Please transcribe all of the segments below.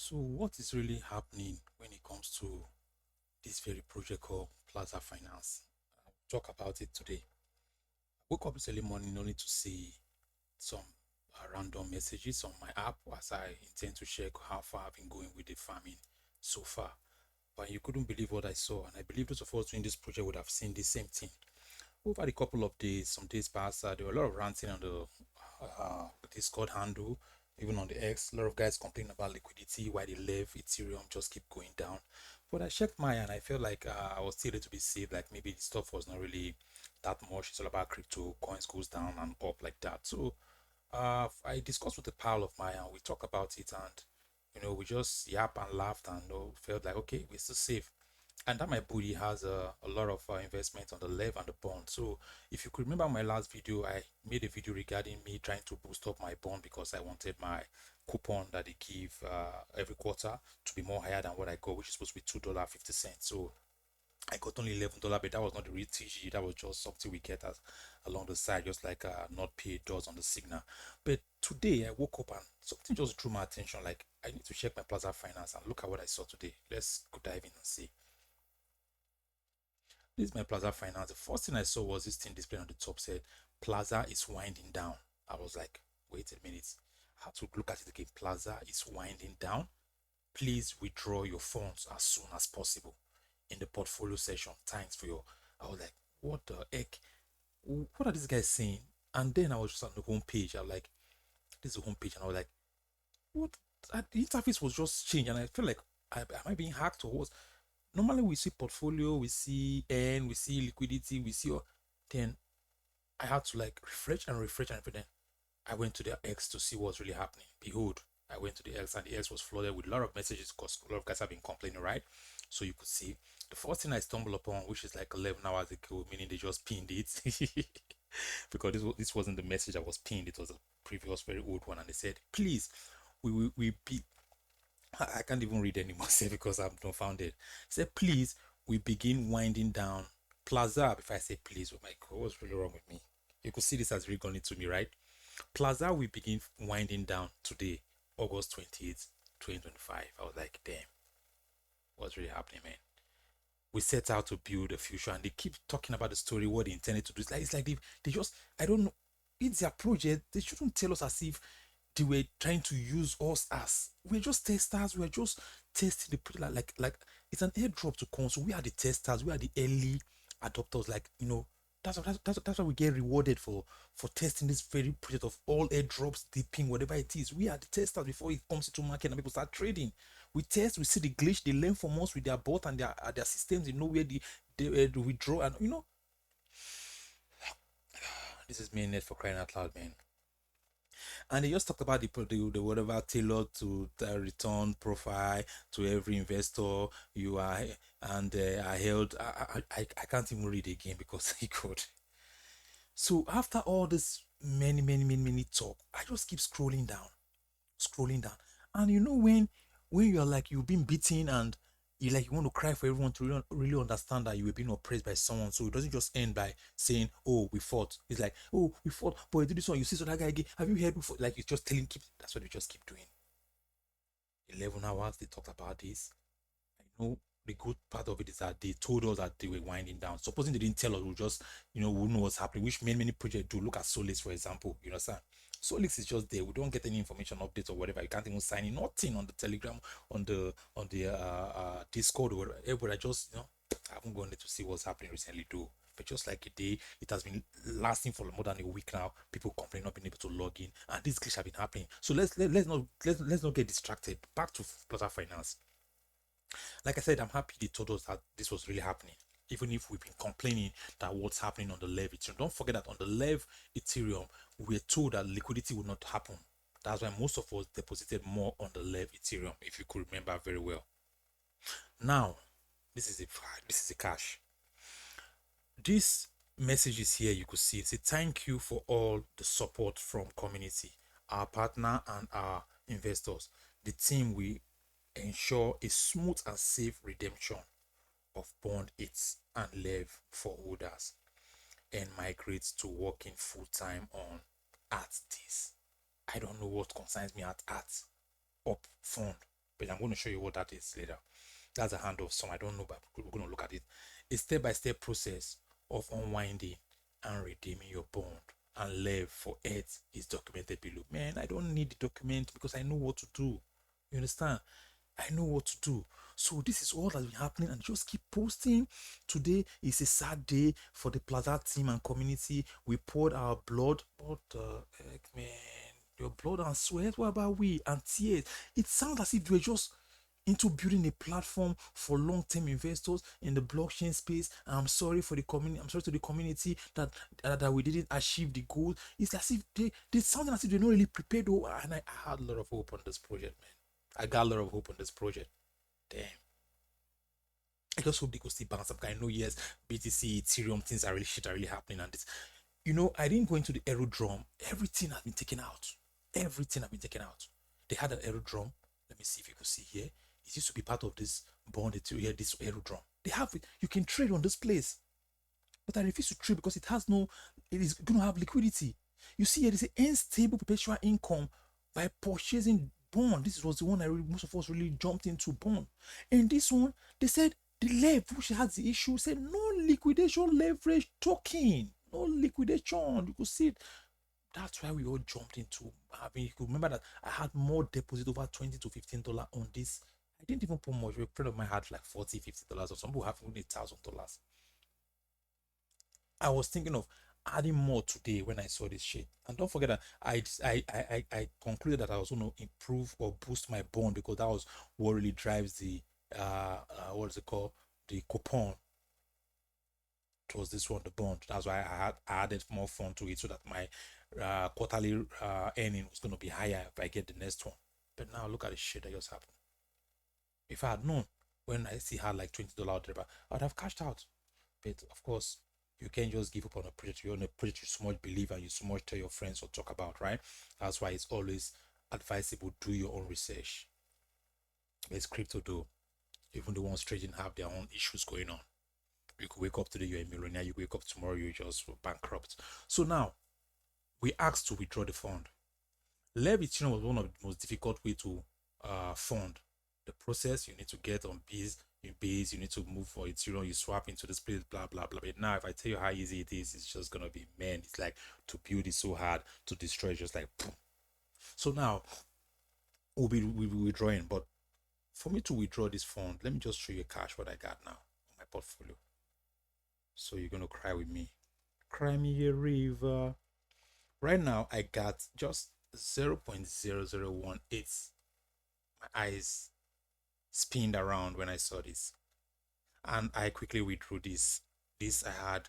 So what is really happening when it comes to this very project called Plaza Finance? I'll talk about it today. I woke up this early morning only to see some random messages on my app as I intend to check how far I've been going with the farming so far. But you couldn't believe what I saw, and I believe those of us doing this project would have seen the same thing. Over the couple of days, some days past, there were a lot of ranting on the Discord handle, even on the X. A lot of guys complaining about liquidity, why they left Ethereum just keep going down. But I checked mine and I felt like I was still to be safe. Like maybe the stuff was not really that much. It's all about crypto, coins goes down and up like that. So I discussed with a pal of mine and we talked about it, and we just yap and laughed and felt like okay, we're still safe. And that my booty has a lot of investment on the left and the bond. So if you could remember my last video, I made a video regarding me trying to boost up my bond because I wanted my coupon that they give every quarter to be more higher than what I got, which is supposed to be $2.50. So I got only $11, but that was not the real TG. That was just something we get as along the side, just like not paid does on the signal. But today I woke up and something just drew my attention. Like I need to check my Plaza Finance and look at what I saw today. Let's go dive in and see. This is my Plaza Finance. The first thing I saw was this thing displayed on the top said Plaza is winding down. I was like, wait a minute. I had to look at it again. Plaza is winding down. Please withdraw your funds as soon as possible. In the portfolio section, thanks for your. I was like, what the heck? What are these guys saying? And then I was just on the home page. I was like, this is the home page, and I was like, what? The interface was just changed, and I felt like, am I being hacked or what? Normally we see portfolio, we see N, we see liquidity, we see. Then I had to like refresh and refresh and then I went to the X to see what's really happening. Behold, I went to the X and the X was flooded with a lot of messages because a lot of guys have been complaining, right? So you could see the first thing I stumbled upon, which is like 11 hours ago, meaning they just pinned it because this wasn't the message that was pinned. It was a previous very old one, and they said, please, we be. I can't even read anymore because I'm dumbfounded. Say, please, we begin winding down Plaza. If I say please, oh my God, what's really wrong with me? You could see this as really gone into me, right? Plaza, we begin winding down today, August 28th, 2025. I was like, damn, what's really happening, man? We set out to build a future and they keep talking about the story, what they intended to do. It's like they just, I don't know, it's their project. They shouldn't tell us as if they were trying to use us as we're just testers. We're just testing the product like it's an airdrop to come. So we are the testers, we are the early adopters, like that's why we get rewarded for testing this very project of all airdrops, dipping, whatever it is. We are the testers before it comes into market and people start trading. We test, we see the glitch, they learn from us with their bot and their systems. They know where they withdraw, and this is mainnet for crying out loud, man. And they just talked about the whatever tailored to the return profile to every investor you are, and I held. I can't even read again because he could. So after all this many talk, I just keep scrolling down, and when you're like you've been beaten and you want to cry for everyone to really understand that you were being oppressed by someone. So it doesn't just end by saying, oh, we fought. It's like, oh, we fought, but I did this one. You see, so that guy again, have you heard before? Like, it's just telling, that's what they just keep doing. 11 hours, they talked about this. I know the good part of it is that they told us that they were winding down. Supposing they didn't tell us, we just, we wouldn't know what's happening, which many projects do. Look at Solix, for example. You understand? Solix is just there. We don't get any information updates or whatever. You can't even sign in. Nothing on the Telegram, on the Discord or whatever. But I just, I haven't gone there to see what's happening recently, though. But just like a day, it has been lasting for more than a week now. People complain not being able to log in, and this glitch have been happening. So let's not get distracted. Back to Plaza Finance. Like I said, I'm happy they told us that this was really happening. Even if we've been complaining that what's happening on the Lev Ethereum. Don't forget that on the Lev Ethereum, we're told that liquidity would not happen. That's why most of us deposited more on the Lev Ethereum, if you could remember very well. Now, this is a cash. This message is here. You could see it. Say thank you for all the support from community, our partner and our investors. The team will ensure a smooth and safe redemption of bond hits and leave for holders and migrate to working full-time on at this. I don't know what concerns me at up fund. but I'm going to show you what that is later. That's a handoff sum. I don't know, but we're going to look at it. A step-by-step process of unwinding and redeeming your bond and leave for it is documented below. Man, I don't need the document because I know what to do. You understand? I know what to do. So this is all that's been happening, and just keep posting. Today is a sad day for the Plaza team and community. We poured our blood. What the heck, man? Your blood and sweat. What about we? And tears. It sounds as if we're just into building a platform for long-term investors in the blockchain space. And I'm sorry for the community. I'm sorry to the community that we didn't achieve the goal. It's as if they sound as if they're not really prepared. Oh, and I had a lot of hope on this project, man. I got a lot of hope on this project. Damn. I just hope they could still bounce up. I know, yes, BTC, Ethereum, things are really shit are really happening. And this, I didn't go into the aerodrome. Everything has been taken out. Everything has been taken out. They had an aerodrome. Let me see if you could see here. It used to be part of this bond, here, this aerodrome. They have it. You can trade on this place. But I refuse to trade because it is going to have liquidity. You see here, there's an unstable perpetual income by purchasing bond. This was the one most of us really jumped into bond. And this one, they said the LEV, which has the issue, said no liquidation leverage token. No liquidation. You could see it. That's why we all jumped into. I mean, you could remember that I had more deposit over $20 to $15 on this. I didn't even put much. A friend of mine had like $40, $50, or some people have only $1,000. I was thinking of adding more today when I saw this shit. And don't forget that I concluded that I was going to improve or boost my bond because that was what really drives the what is it called, the coupon. It was this one, the bond. That's why I had added more fund to it so that my quarterly earning was going to be higher if I get the next one. But now look at the shit that just happened. If I had known when I still had like $20 there, I'd have cashed out. But of course, you can't just give up on a project. You're on a project you so much believe and you so much tell your friends or talk about, right? That's why it's always advisable do your own research. It's crypto though. Even the ones trading have their own issues going on. You could wake up today, you're a millionaire. You wake up tomorrow, you're just bankrupt. So now, we asked to withdraw the fund. Lev Ethereum was one of the most difficult way to fund. The process, you need to get on base, you need to move for Ethereum, you swap into this place, blah blah blah. But now if I tell you how easy it is, it's just gonna be, man, it's like to build it so hard, to destroy it just like boom. So now we'll be withdrawing, but for me to withdraw this fund, let me just show you cash what I got now on my portfolio. So you're gonna cry with me. Cry me a river. Right now I got just 0.0018. My eyes spinned around when I saw this, and I quickly withdrew this. I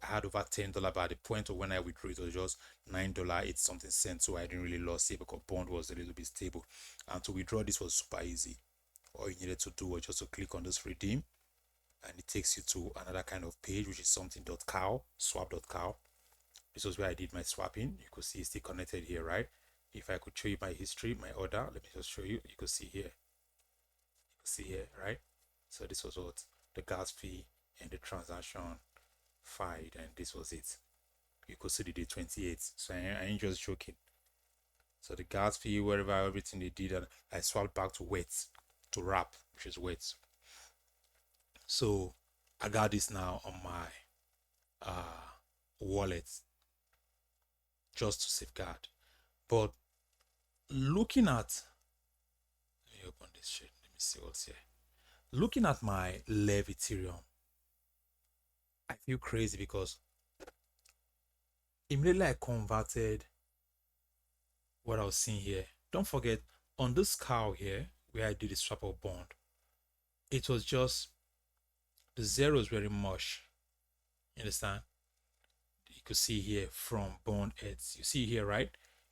had over $10 by the point of when I withdrew it was just $9 something cents, so I didn't really lose it because bond was a little bit stable. And to withdraw this was super easy. All you needed to do was just to click on this redeem, and it takes you to another kind of page, which is something.cow, swap.cow. This was where I did my swapping. You could see it's still connected here, right? If I could show you my history, my order, let me just show you. You could see here. Right? So this was what the gas fee and the transaction file, and this was it. You could see the day 28. So I ain't just joking. So the gas fee, wherever, everything they did, and I swapped back to wait, to wrap, which is wait. So I got this now on my wallet just to safeguard. But looking at, let me open this shit. Let me see what's here. Looking at my Lev Ethereum, I feel crazy because immediately I converted what I was seeing here. Don't forget, on this cow here, where I did the swap of bond, it was just the zeros very much. You understand? You could see here from bond heads. You see here, right?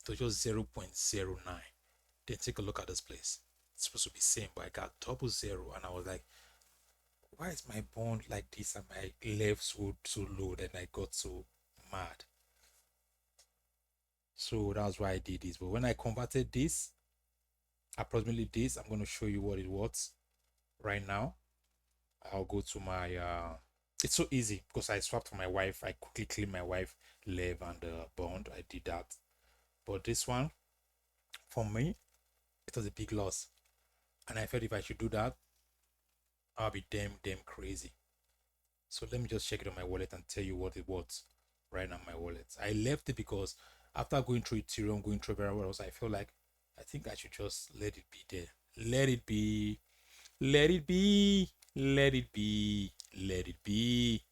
It was just 0.09. Then take a look at this place. It's supposed to be same, but I got double zero, and I was like, why is my bond like this and my left so low? Then I got so mad. So that's why I did this. But when I converted this, approximately this, I'm going to show you what it was right now. I'll go to my it's so easy because I swapped for my wife. I quickly cleaned my wife Lev and bond. I did that. But this one, for me, it was a big loss. And I felt if I should do that, I'll be damn crazy. So let me just check it on my wallet and tell you what it was right now. My wallet. I left it because after going through Ethereum, going through everywhere else, I felt like I think I should just let it be there. Let it be. Let it be. Let it be. Let it be.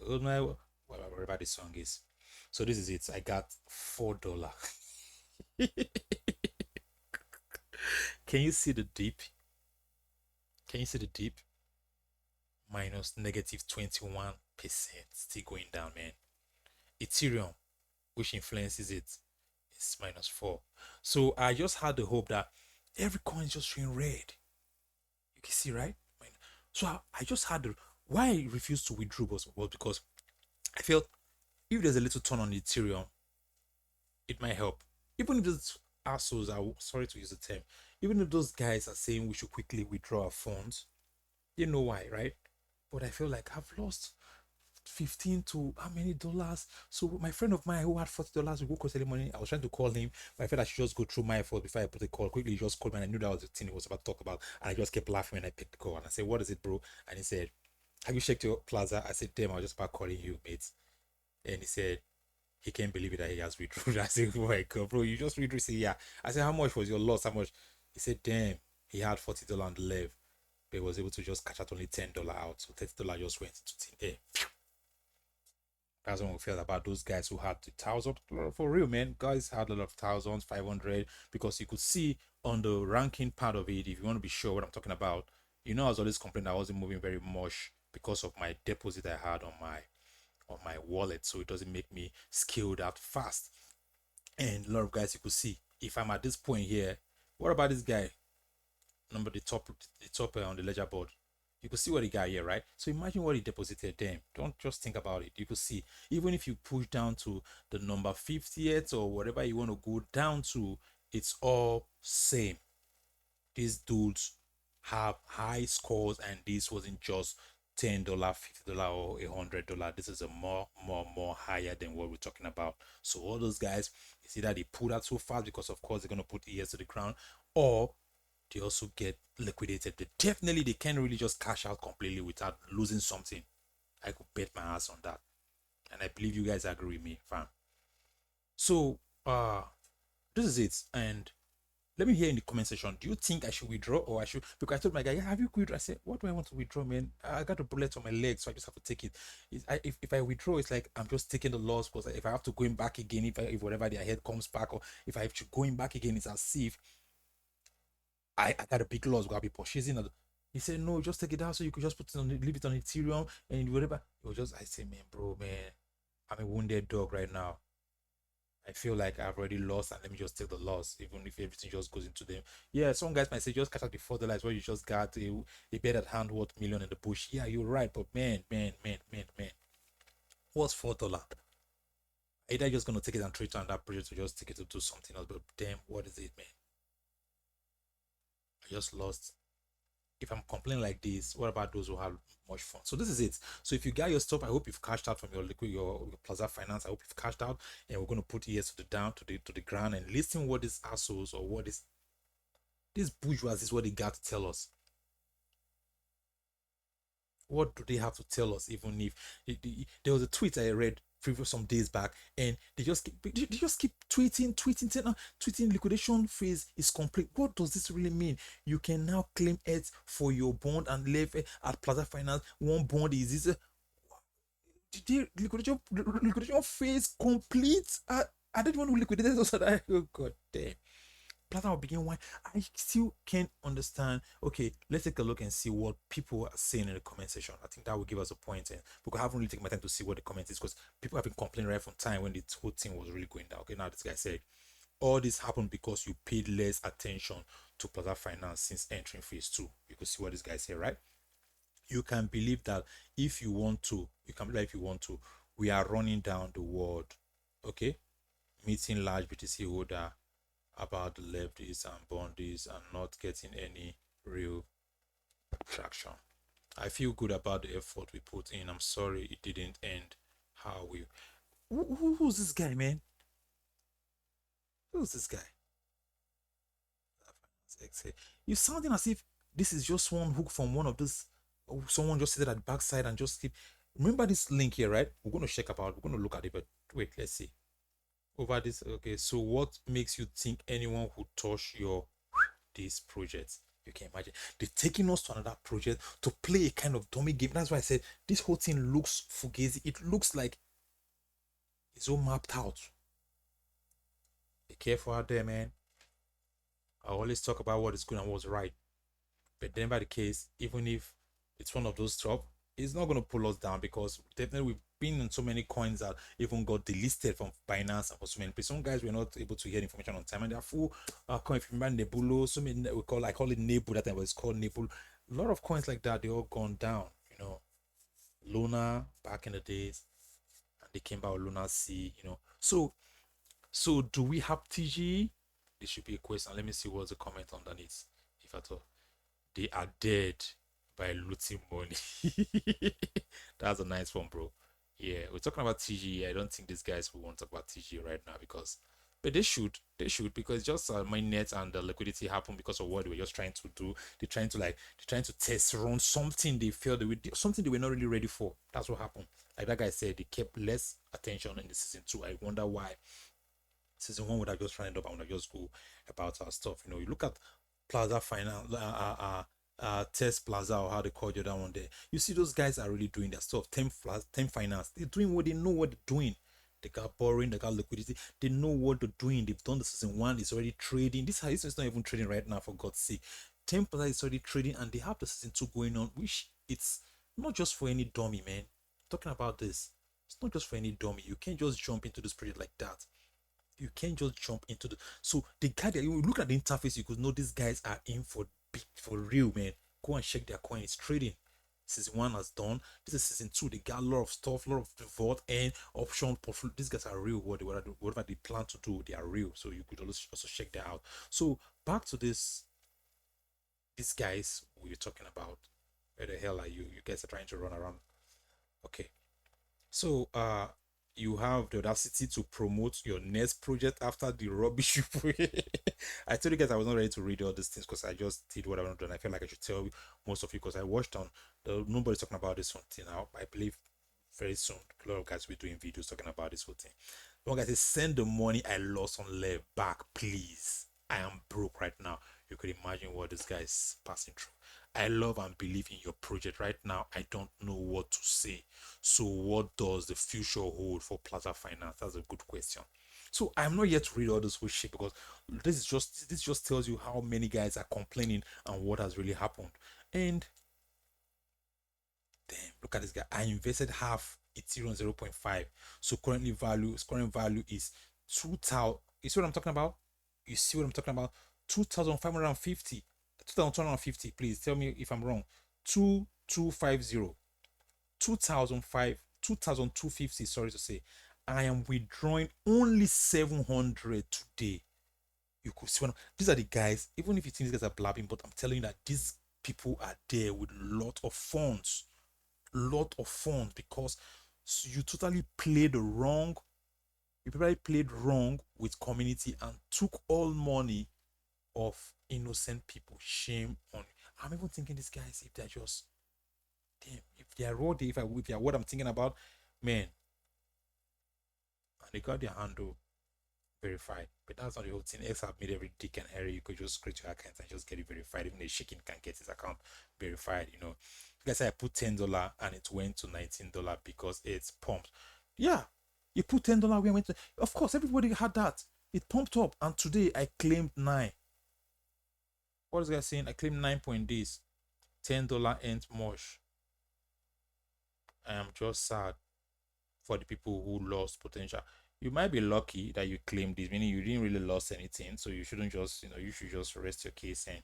Oh my, whatever the song is. So this is it. I got $4. Can you see the dip? Can you see the dip? Minus negative 21%. Still going down, man. Ethereum, which influences it, is -4. So I just had the hope that every coin is just showing red. You can see, right? So I just had the why I refused to withdraw was because I felt if there's a little turn on Ethereum, it might help. Even if those assholes are sorry to use the term, even if those guys are saying we should quickly withdraw our funds, you know why, right? But I feel like I've lost 15 to how many dollars? So my friend of mine who had $40 to go cost any money, I was trying to call him, but I felt I should just go through my phone before I put the call. Quickly, he just called me, and I knew that was the thing he was about to talk about. And I just kept laughing when I picked the call. And I said, "What is it, bro?" And he said, "Have you checked your Plaza?" I said, "Damn, I was just about calling you, mate." And he said, he can't believe it that he has withdrawn. I said, "Oh my god, bro, you just withdrew." He said, "Yeah." I said, "How much was your loss? How much?" He said, "Damn, he had $40 on the left, but he was able to just catch out only $10 out. So $30 just went into thin air." That's what we felt about those guys who had the thousand for real, man. Guys had a lot of thousands, 500, because you could see on the ranking part of it. If you want to be sure what I'm talking about, I was always complaining I wasn't moving very much because of my deposit I had on my wallet, so it doesn't make me scale that fast. And a lot of guys you could see if I'm at this point here. What about this guy? Number the top on the ledger board. You could see what he got here, right? So imagine what he deposited. Damn, don't just think about it. You could see, even if you push down to the number 50th or whatever you want to go down to, it's all same. These dudes have high scores, and this wasn't just $10, $50, or $100. This is a more higher than what we're talking about. So all those guys, it's either they pull out so fast because of course they're gonna put ears to the ground, or they also get liquidated. But definitely they can't really just cash out completely without losing something. I could bet my ass on that. And I believe you guys agree with me, fam. So this is it. And let me hear in the comment section. Do you think I should withdraw or I should? Because I told my guy, yeah, have you withdrawn? I said, what do I want to withdraw, man? I got a bullet on my leg, so I just have to take it. If I withdraw, it's like I'm just taking the loss because if I have to go in back again, if whatever their head comes back, or if I have to go in back again, it's as if I got a big loss. I'll be purchasing. He said, no, just take it out so you could just put it on, leave it on Ethereum and whatever. It was just, I say, man, bro, man, I'm a wounded dog right now. I feel like I've already lost, and let me just take the loss, even if everything just goes into them. Yeah, some guys might say just catch out the $4 where you just got a bet at hand worth million in the bush. Yeah, you're right, but man, what's $4? Either just gonna take it and trade on that project, or just take it to do something else. But damn, what is it, man? I just lost. If I'm complaining like this, what about those who have much fun? So this is it. So if you got your stuff, I hope you've cashed out from your liquid, your Plaza Finance. I hope you've cashed out, and we're gonna put ears to the down to the ground and listen what these assholes or what is this bourgeois is what they got to tell us. What do they have to tell us? Even if there was a tweet I read some days back, and they just keep tweeting liquidation phase is complete. What does this really mean? You can now claim it for your bond and live at Plaza Finance. One bond is this. The liquidation phase complete. I didn't want to liquidate those. Oh god damn. Plaza will begin why I still can't understand. Okay, let's take a look and see what people are saying in the comment section. I think that will give us a point. And because I haven't really taken my time to see what the comment is, because people have been complaining right from time when the whole thing was really going down. Okay, now this guy said all this happened because you paid less attention to Plaza Finance since entering phase 2. You could see what this guy said, right? You can believe that if you want to, you can believe if you want to, we are running down the world. Okay, meeting large BTC holder about the lefties and bondies and not getting any real traction. I feel good about the effort we put in. I'm sorry it didn't end how we. Who's this guy, man? Who's this guy? like say you sounding as if this is just one hook from one of those. Someone just said at the backside and just keep. Remember this link here, right? We're going to check about. We're going to look at it, but wait, let's see. Over this, okay. So what makes you think anyone would touch your this project? You can imagine they're taking us to another project to play a kind of dummy game. That's why I said this whole thing looks fugazi. It looks like it's all mapped out. Be careful out there, man. I always talk about what is good and what's right. But then by the case, even if it's one of those stuff, it's not going to pull us down because definitely we've been in so many coins that even got delisted from Binance and for so many places. Some guys were not able to get information on time and they're full coin. If you remember Nebulo, so many I call it Nebu that time, but it's called Nebulo. A lot of coins like that, they all gone down, you know. Luna back in the days, and they came back with Luna C, you know. So do we have TG? This should be a question. Let me see what's the comment underneath, if at all. They are dead by looting money. That's a nice one, bro. Yeah, we're talking about TG. I don't think these guys will want to talk about TG right now because, but they should because just mainnet and the liquidity happened because of what they were just trying to do. They're trying to test run something they felt something they were not really ready for. That's what happened. Like that guy said, they kept less attention in the season 2. I wonder why. Season 1 would have just rounded up and would have just go about our stuff. You know, you look at Plaza Finance, Test Plaza or how they call you that one there. You see those guys are really doing their stuff. 10 Finance, they're doing what they know what they're doing. They got borrowing, they got liquidity, they know what they're doing. They've done the season 1, it's already trading. This is not even trading right now, for God's sake. 10 Plaza is already trading and they have the season 2 going on, which it's not just for any dummy, man. Talking about this, it's not just for any dummy. You can't just jump into this project like that. You can't just jump into the. So the guy that you look at the interface, you could know these guys are in for big, for real, man. Go and check their coin. It's trading. Season 1 has done. This is season 2. They got a lot of stuff, a lot of the vault and option portfolio. These guys are real. Whatever they plan to do, they are real. So you could also check that out. So back to this. These guys we were talking about. Where the hell are you? You guys are trying to run around. Okay. So you have the audacity to promote your next project after the rubbish you put. I told you guys I was not ready to read all these things because I just did what I want to do, and I felt like I should tell most of you because I watched on nobody's talking about this one thing now. I believe very soon a lot of guys will be doing videos talking about this whole thing. One guy says, send the money I lost on left back, please. I am broke right now. You could imagine what this guy is passing through. I love and believe in your project right now. I don't know what to say. So what does the future hold for Plaza Finance? That's a good question. So I'm not yet to read all this whole shit because this just tells you how many guys are complaining and what has really happened. And damn, look at this guy. I invested half Ethereum 0.5. So current value is 2,000. You see what I'm talking about? You see what I'm talking about? 2,550. 2,250. Please tell me if I'm wrong. 2,250. 2,250. Sorry to say. I am withdrawing only 700 today. You could see these are the guys. Even if you think these guys are blabbing, but I'm telling you that these people are there with a lot of funds because you totally played wrong. You probably played wrong with community and took all money of innocent people. Shame on you. I'm even thinking these guys, if they're just damn, if they are raw, if they are what I'm thinking about, man, and they got their handle verified. But that's not the whole thing. X have made every dick and Harry. You could just create your account and just get it verified. Even a chicken can get his account verified, you know. Like I said, I put $10 and it went to $19 because it's pumped. Yeah, you put $10, we went to, of course, everybody had that. It pumped up, and today I claimed 9. What is guy saying? I claimed 9 point this. $10 ain't much. I am just sad for the people who lost potential. You might be lucky that you claimed this, meaning you didn't really lose anything. So you shouldn't just, you should just rest your case and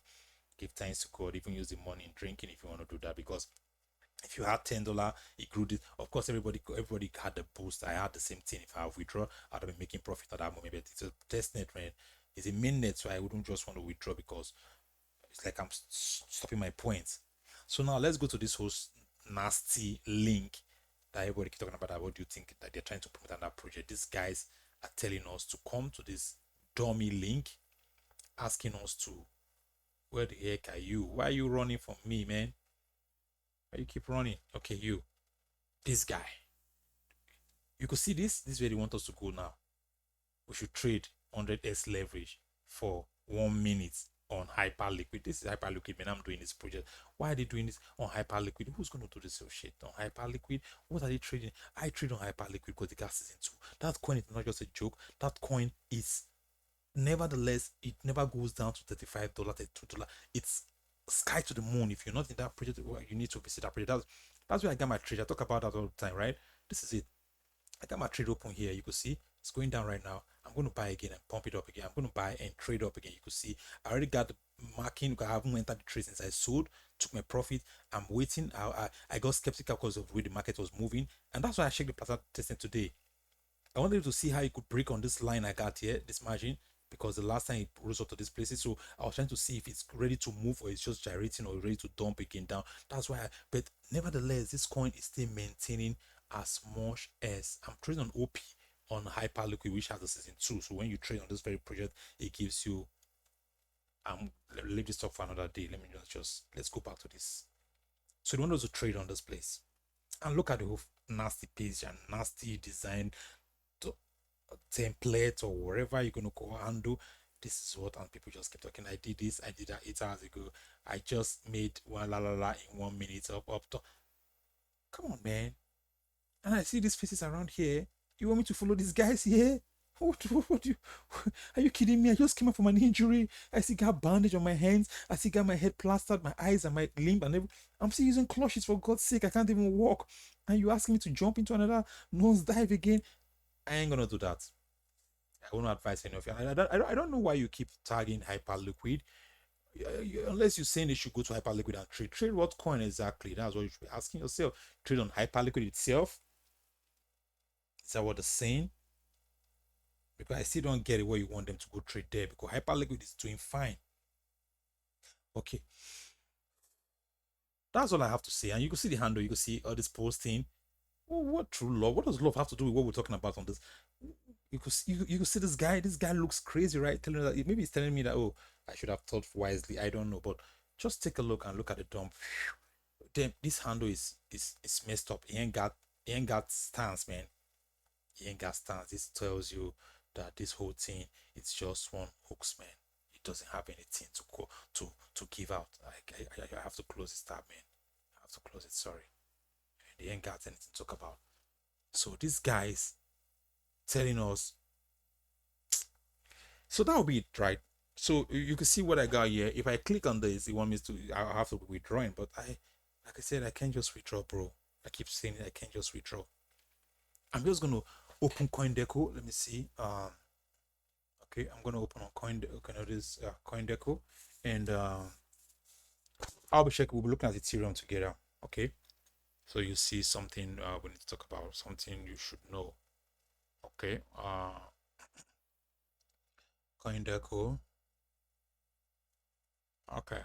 give thanks to God. Even use the money in drinking if you want to do that. Because if you had $10, it grew this. Of course, everybody had the boost. I had the same thing. If I have withdraw, I'd have been making profit at that moment. But it's a test net, man. It's a mainnet, so I wouldn't just want to withdraw because it's like I'm stopping my points. So now let's go to this whole nasty link that everybody keep talking about. What do you think that they're trying to promote on that project? These guys are telling us to come to this dummy link, asking us to Where the heck are you? Why are you running from me, man? Why you keep running? Okay, you. This guy. You could see this. This is where they want us to go now. We should trade 100x leverage for 1 minute on hyperliquid. This is hyperliquid, man. I'm doing this project. Why are they doing this on hyperliquid? Who's going to do this shit on hyperliquid? What are they trading? I trade on hyperliquid because the gas is in two. That coin is not just a joke. That coin is, nevertheless, it never goes down to $35, $32. It's sky to the moon. If you're not in that project, well, you need to visit that project. That's where I got my trade. I talk about that all the time, right? This is it. I got my trade open here. You can see it's going down right now. I'm going to buy again and pump it up again. I'm going to buy and trade up again. You can see I already got the marking. I haven't entered the trade since I sold, took my profit. I'm waiting. I got skeptical because of the way the market was moving, and that's why I checked the Plaza testing today. I wanted to see how it could break on this line I got here, this margin, because the last time it rose up to this places. So I was trying to see if it's ready to move or it's just gyrating or ready to dump again down. That's why. But nevertheless, this coin is still maintaining as much as I'm trading on OP on Hyperliquid, which has a season 2. So when you trade on this very project, it gives you. Leave this talk for another day. Let me just let's go back to this. So they want us to trade on this place, and look at the whole nasty page and nasty design template or whatever you're going to go handle. This is what, and people just keep talking. I did this, I did that 8 hours ago. I just made one la la la in 1 minute up to. Come on, man. And I see these faces around here. You want me to follow these guys here? What do you, are you kidding me? I just came up from an injury. I see got bandage on my hands. I see got my head plastered, my eyes and my limb and everything. I'm still using clutches, for God's sake. I can't even walk. And you asking me to jump into another nose dive again? I ain't gonna do that. I won't advise any of you. I don't know why you keep tagging Hyperliquid. Unless you're saying they should go to Hyperliquid and trade. Trade what coin exactly? That's what you should be asking yourself. Trade on Hyperliquid itself? Is that what they're saying? Because I still don't get it where you want them to go trade there, because Hyperliquid is doing fine. Okay. That's all I have to say. And you can see the handle, you can see all this posting. Well, what true love? What does love have to do with what we're talking about on this? You could see this guy. This guy looks crazy, right? Telling me that maybe he's telling me that, oh, I should have thought wisely. I don't know, but just take a look and look at the dump. Damn, this handle is messed up. He ain't got stance, man. He ain't got stance. This tells you that this whole thing, it's just one hooks, man. It doesn't have anything to go to give out. I have to close this tab, man. I have to close it. Sorry, they ain't got anything to talk about. So these guys telling us. So that will be it, right? So you can see what I got here. If I click on this, it wants me to. I have to be withdrawing, but like I said, I can't just withdraw, bro. I keep saying it, I can't just withdraw. I'm just gonna open CoinDeco. Let me see. Okay, I'm gonna open on this CoinDeco, and I'll be checking. We'll be looking at Ethereum together. Okay, so you see something we need to talk about, something you should know. Okay, CoinDeco. Okay,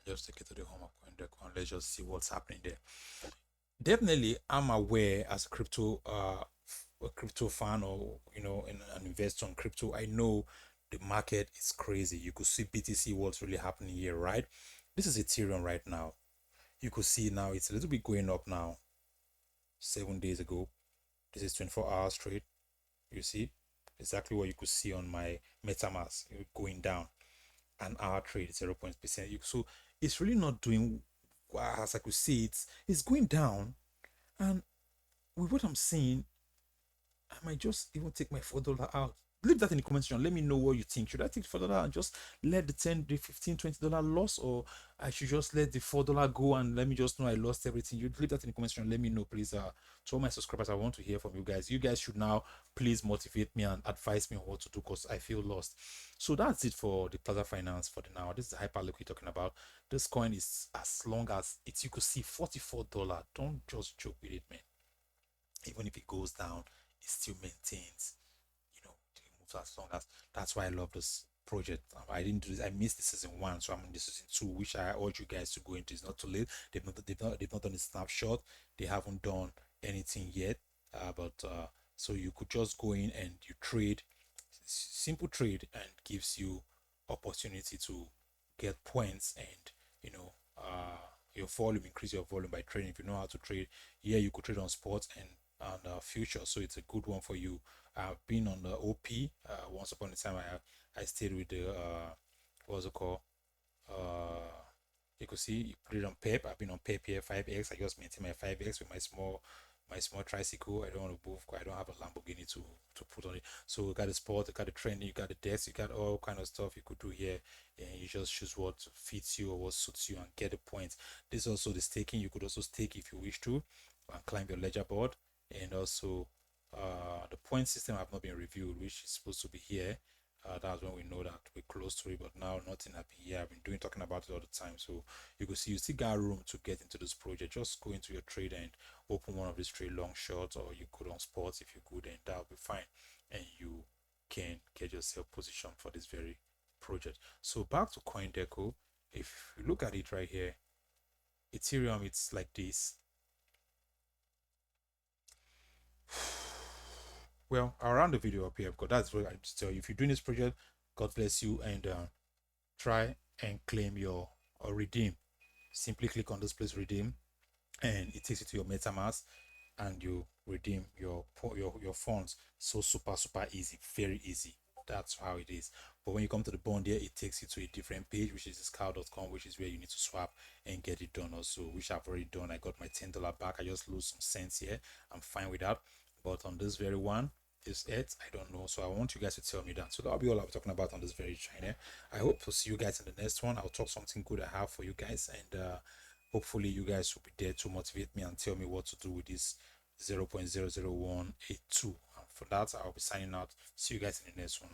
just take it to the home of CoinDeco and let's just see what's happening there. Definitely, I'm aware as a crypto fan, or an investor in crypto. I know the market is crazy. You could see BTC, what's really happening here, right? This is Ethereum right now. You could see now it's a little bit going up now. 7 days ago, this is 24 hours straight. You see exactly what you could see on my MetaMask going down. An hour trade 0.%. So it's really not doing, as I could see, it's going down. And with what I'm seeing, I might just even take my $4 out. Leave that in the comment section. Let me know what you think. Should I take $4 and just let the 10, the 15, $20 loss, or I should just let the $4 go and let me just know I lost everything? You leave that in the comment section. Let me know, please. To all my subscribers, I want to hear from you guys. You guys should now please motivate me and advise me on what to do, because I feel lost. So that's it for the Plaza Finance for the now. This is Hyperliquid talking about. This coin is, as long as it's, you could see $44. Don't just joke with it, man. Even if it goes down, it still maintains, it moves as long as. That's why I love this project. I didn't do this. I missed the season 1, so I'm in the season 2, which I urge you guys to go into. It's not too late. They've not done a snapshot. They haven't done anything yet. But so you could just go in and you trade, simple trade, and gives you opportunity to get points and your volume, increase your volume by trading. If you know how to trade, yeah, you could trade on sports and on future, so it's a good one for you. I've been on the OP once upon a time. I stayed with the what's it called, uh you could see you put it on pep. I've been on pep here 5x. I just maintain my 5x with my small tricycle. I don't want to move. I don't have a Lamborghini to put on it. So you got the sport, you got the training, you got the desk, you got all kind of stuff you could do here, and you just choose what fits you or what suits you and get the points. This is also the staking. You could also stake if you wish to and climb your ledger board. And also the point system have not been reviewed, which is supposed to be here. That's when we know that we're close to it, but now nothing have been here. I've been talking about it all the time. So you can see you still got room to get into this project. Just go into your trade and open one of these trade long shots, or you could on sports if you could, and that'll be fine. And you can get yourself positioned for this very project. So back to CoinDeco. If you look at it right here, Ethereum, it's like this. Well, I'll round the video up here because that's what I just tell you. If you're doing this project, God bless you, and try and claim your or redeem. Simply click on this place, redeem, and it takes you to your MetaMask, and you redeem your funds. So super easy, very easy. That's how it is. But when you come to the bond here, it takes you to a different page, which is scout.com, which is where you need to swap and get it done also, which I've already done. I got my $10 back. I just lose some cents here. I'm fine with that. But on this very one, is it? I don't know. So I want you guys to tell me that. So that'll be all I'll be talking about on this very channel. I hope to see you guys in the next one. I'll talk something good I have for you guys, and hopefully you guys will be there to motivate me and tell me what to do with this 0.00182. For that, I'll be signing out. See you guys in the next one.